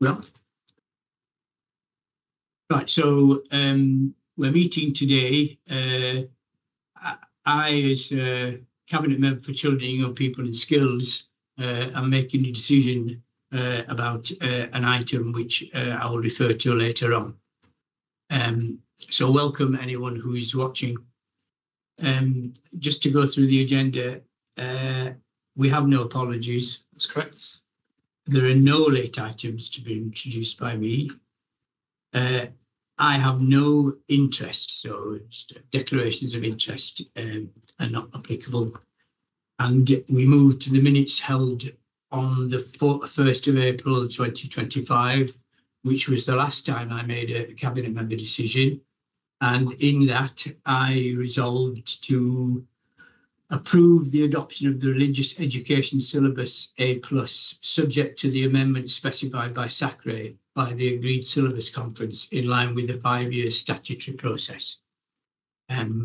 Well, right, so we're meeting today. I, as Cabinet Member for Children, Young People and Skills, am making a decision about an item which I will refer to later on. So welcome anyone who is watching. Just to go through the agenda, we have no apologies. That's correct. There are no late items to be introduced by me. I have no interest, so declarations of interest are not applicable. And we move to the minutes held on the 1st of April 2025, which was the last time I made a Cabinet Member decision. And in that, I resolved to approve the adoption of the Religious Education Syllabus A+, subject to the amendments specified by SACRE by the agreed syllabus conference in line with the 5-year statutory process. That's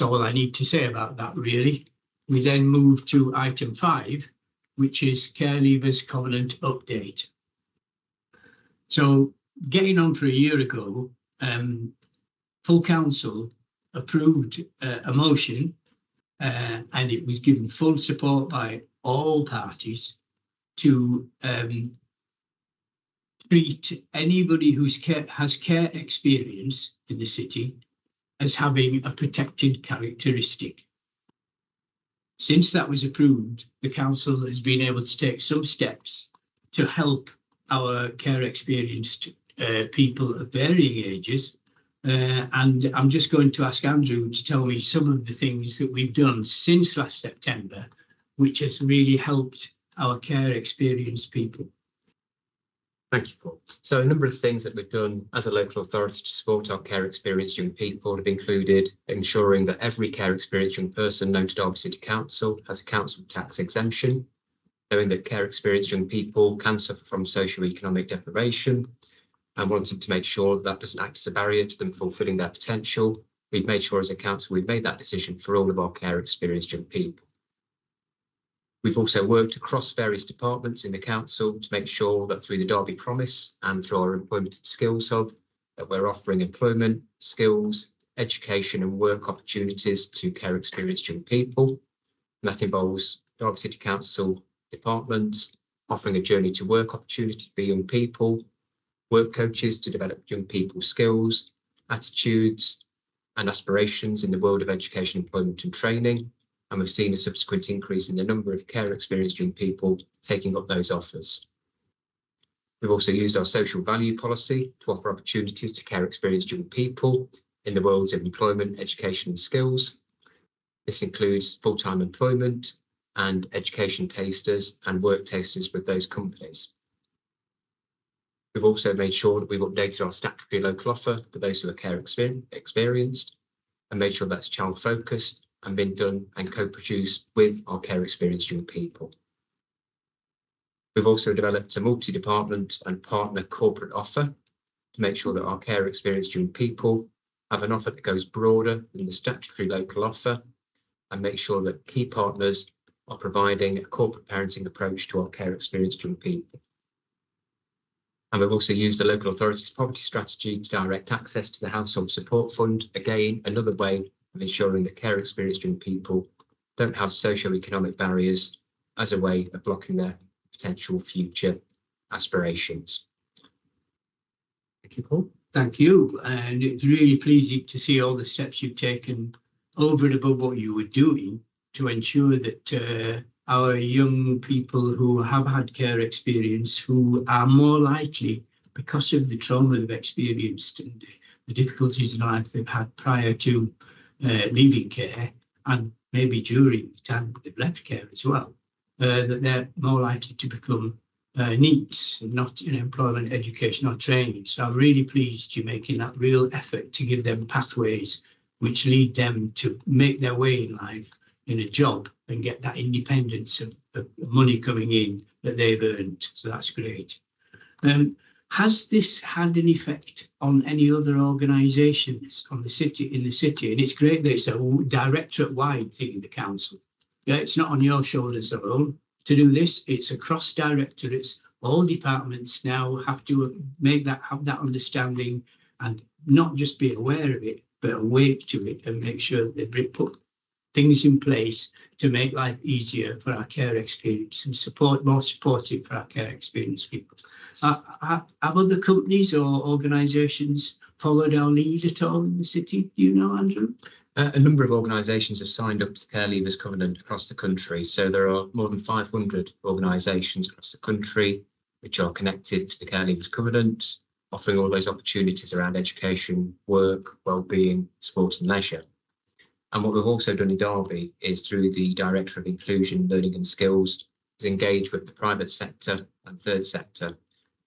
all I need to say about that, really. We then move to item 5, which is Care Leavers Covenant Update. So getting on for a year ago, full council approved a motion and it was given full support by all parties to treat anybody who has care experience in the city as having a protected characteristic. Since that was approved, the council has been able to take some steps to help our care experienced people of varying ages. And I'm just going to ask Andrew to tell me some of the things that we've done since last September, which has really helped our care experienced people. Thank you, Paul. So a number of things that we've done as a local authority to support our care experienced young people have included ensuring that every care experienced young person known to Derby City Council has a council tax exemption, knowing that care experienced young people can suffer from socio-economic deprivation, and wanting to make sure that doesn't act as a barrier to them fulfilling their potential. We've made sure as a council we've made that decision for all of our care experienced young people. We've also worked across various departments in the council to make sure that through the Derby Promise and through our Employment and Skills Hub that we're offering employment, skills, education and work opportunities to care experienced young people. And that involves Derby City Council departments offering a journey to work opportunity for young people, work coaches to develop young people's skills, attitudes and aspirations in the world of education, employment and training. And we've seen a subsequent increase in the number of care experienced young people taking up those offers. We've also used our social value policy to offer opportunities to care experienced young people in the worlds of employment, education and skills. This includes full-time employment and education tasters and work tasters with those companies. We've also made sure that we've updated our statutory local offer for those who are care experienced and made sure that's child focused and been done and co-produced with our care experienced young people. We've also developed a multi-department and partner corporate offer to make sure that our care experienced young people have an offer that goes broader than the statutory local offer and make sure that key partners are providing a corporate parenting approach to our care experienced young people. And we've also used the local authority's poverty strategy to direct access to the Household Support Fund, again, another way of ensuring that care experienced young people don't have socio-economic barriers as a way of blocking their potential future aspirations. Thank you, Paul. Thank you. And it's really pleasing to see all the steps you've taken over and above what you were doing to ensure that our young people who have had care experience, who are more likely, because of the trauma they've experienced and the difficulties in life they've had prior to leaving care, and maybe during the time they've left care as well, that they're more likely to become NEETs, not in employment, education or training. So I'm really pleased you're making that real effort to give them pathways which lead them to make their way in life in a job and get that independence of money coming in that they've earned. So that's great. Has this had an effect on any other organisations on the city, in the city? And it's great that it's a directorate-wide thing in the council. Yeah, it's not on your shoulders alone to do this. It's across directorates. All departments now have to have that understanding and not just be aware of it, but awake to it and make sure that they put things in place to make life easier for our care experience and more supportive for our care experience people. Have other companies or organisations followed our lead at all in the city? Do you know, Andrew? A number of organisations have signed up to the Care Leavers Covenant across the country. So there are more than 500 organisations across the country which are connected to the Care Leavers Covenant, offering all those opportunities around education, work, wellbeing, sport and leisure. And what we've also done in Derby is, through the Director of Inclusion, Learning and Skills, is engage with the private sector and third sector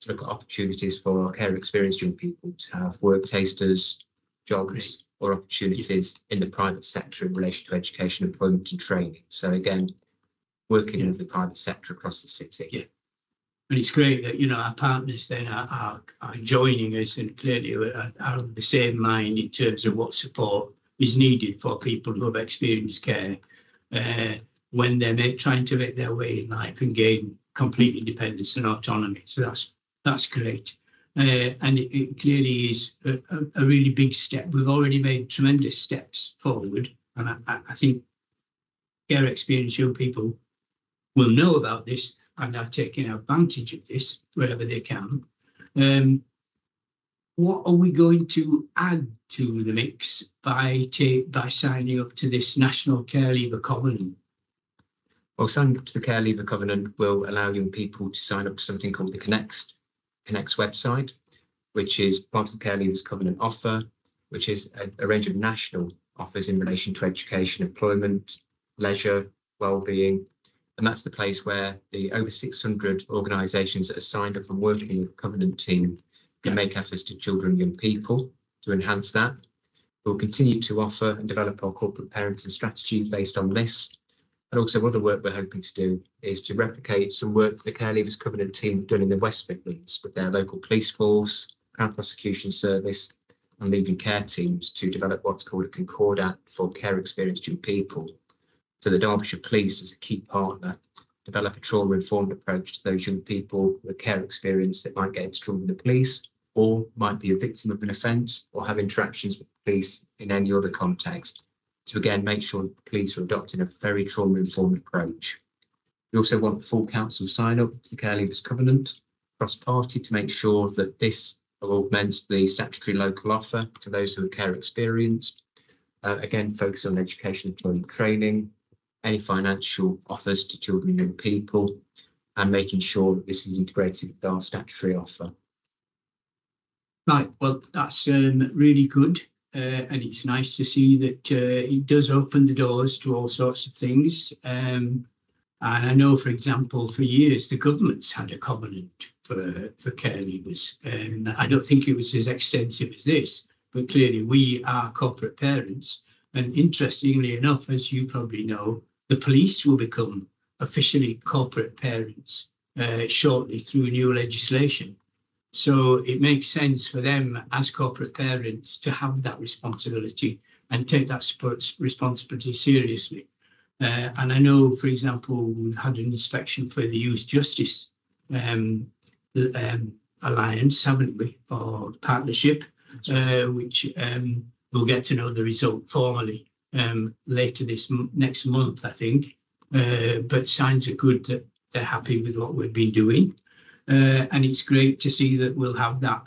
to look at opportunities for our care experienced young people to have work tasters, jobs or opportunities in the private sector in relation to education, employment and training. So again, working with the private sector across the city. Yeah. And it's great that, you know, our partners then are joining us and clearly are of the same mind in terms of what support is needed for people who have experienced care when they're trying to make their way in life and gain complete independence and autonomy. So that's great. And it clearly is a really big step. We've already made tremendous steps forward. And I think care experienced young people will know about this and are taking advantage of this wherever they can. What are we going to add to the mix by signing up to this National Care Leaver Covenant? Well, signing up to the Care Leaver Covenant will allow young people to sign up to something called the Connects website, which is part of the Care Leavers Covenant offer, which is a range of national offers in relation to education, employment, leisure, wellbeing. And that's the place where the over 600 organisations that are signed up and working with the Covenant team can make efforts to children and young people to enhance that. We'll continue to offer and develop our corporate parenting strategy based on this. And also other work we're hoping to do is to replicate some work the Care Leavers Covenant team have done in the West Midlands with their local police force, Crown Prosecution Service and leaving care teams to develop what's called a Concordat for care experienced young people. So the Derbyshire Police, as a key partner, develop a trauma-informed approach to those young people with care experience that might get into trouble with the police or might be a victim of an offence or have interactions with the police in any other context. To again make sure the police are adopting a very trauma-informed approach. We also want the full council sign up to the Care Leavers Covenant cross-party to make sure that this augments the statutory local offer for those who are care experienced. Again, focus on education, employment training, any financial offers to children and young people, and making sure that this is integrated with our statutory offer. Right, well, that's really good. And it's nice to see that it does open the doors to all sorts of things. And I know, for example, for years, the government's had a covenant for care leavers. I don't think it was as extensive as this, but clearly we are corporate parents. And interestingly enough, as you probably know, the police will become officially corporate parents shortly through new legislation. So it makes sense for them as corporate parents to have that responsibility and take that responsibility seriously. And I know, for example, we've had an inspection for the Youth Justice Alliance, haven't we, or partnership, which we'll get to know the result formally later next month, I think. But signs are good that they're happy with what we've been doing. And it's great to see that we'll have that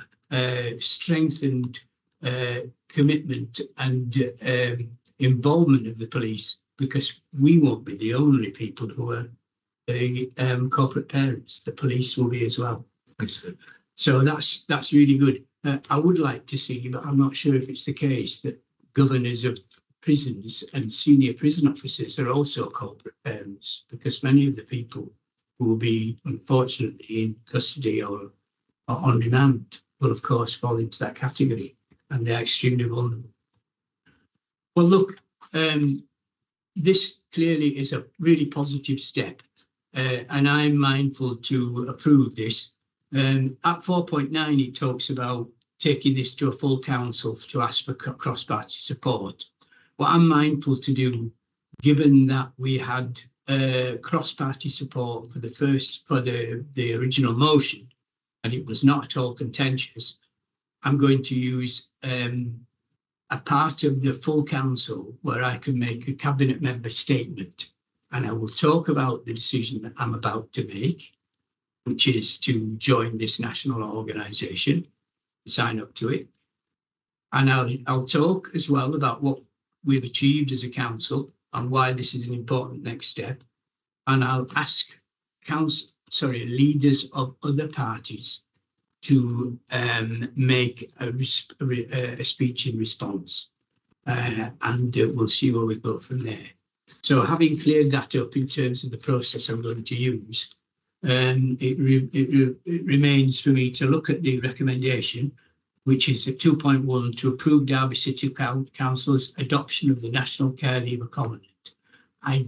strengthened commitment and involvement of the police, because we won't be the only people who are the corporate parents. The police will be as well. Absolutely. So that's really good. I would like to see, but I'm not sure if it's the case, that governors of prisons and senior prison officers are also corporate parents, because many of the people who will be unfortunately in custody or on remand will of course fall into that category, and they're extremely vulnerable. Well, look, this clearly is a really positive step, and I'm mindful to approve this. At 4.9 it talks about taking this to a full council to ask for cross-party support. What I'm mindful to do given that we had cross-party support for the original motion, and it was not at all contentious, I'm going to use a part of the full council where I can make a cabinet member statement, and I will talk about the decision that I'm about to make, which is to join this national organisation, sign up to it. And I'll talk as well about what we've achieved as a council and why this is an important next step. And I'll ask leaders of other parties to make a speech in response, and we'll see where we go from there. So having cleared that up in terms of the process I'm going to use, it remains for me to look at the recommendation, which is at 2.1, to approve Derby City Council's adoption of the National Care Leaver Covenant. I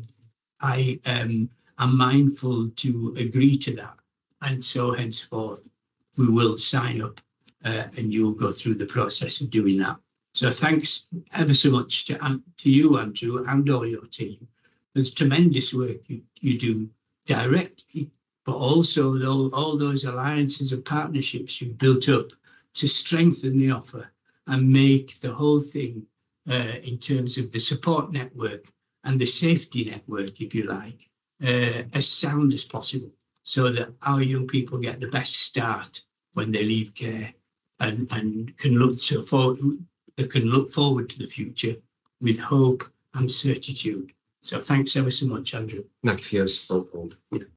am mindful to agree to that, and so henceforth we will sign up and you'll go through the process of doing that. So thanks ever so much to you, Andrew, and all your team. There's tremendous work you do directly, but also all those alliances and partnerships you've built up to strengthen the offer and make the whole thing in terms of the support network and the safety network, if you like, as sound as possible, so that our young people get the best start when they leave care and can look forward to the future with hope and certitude. So thanks ever so much, Andrew. Thank you for your support.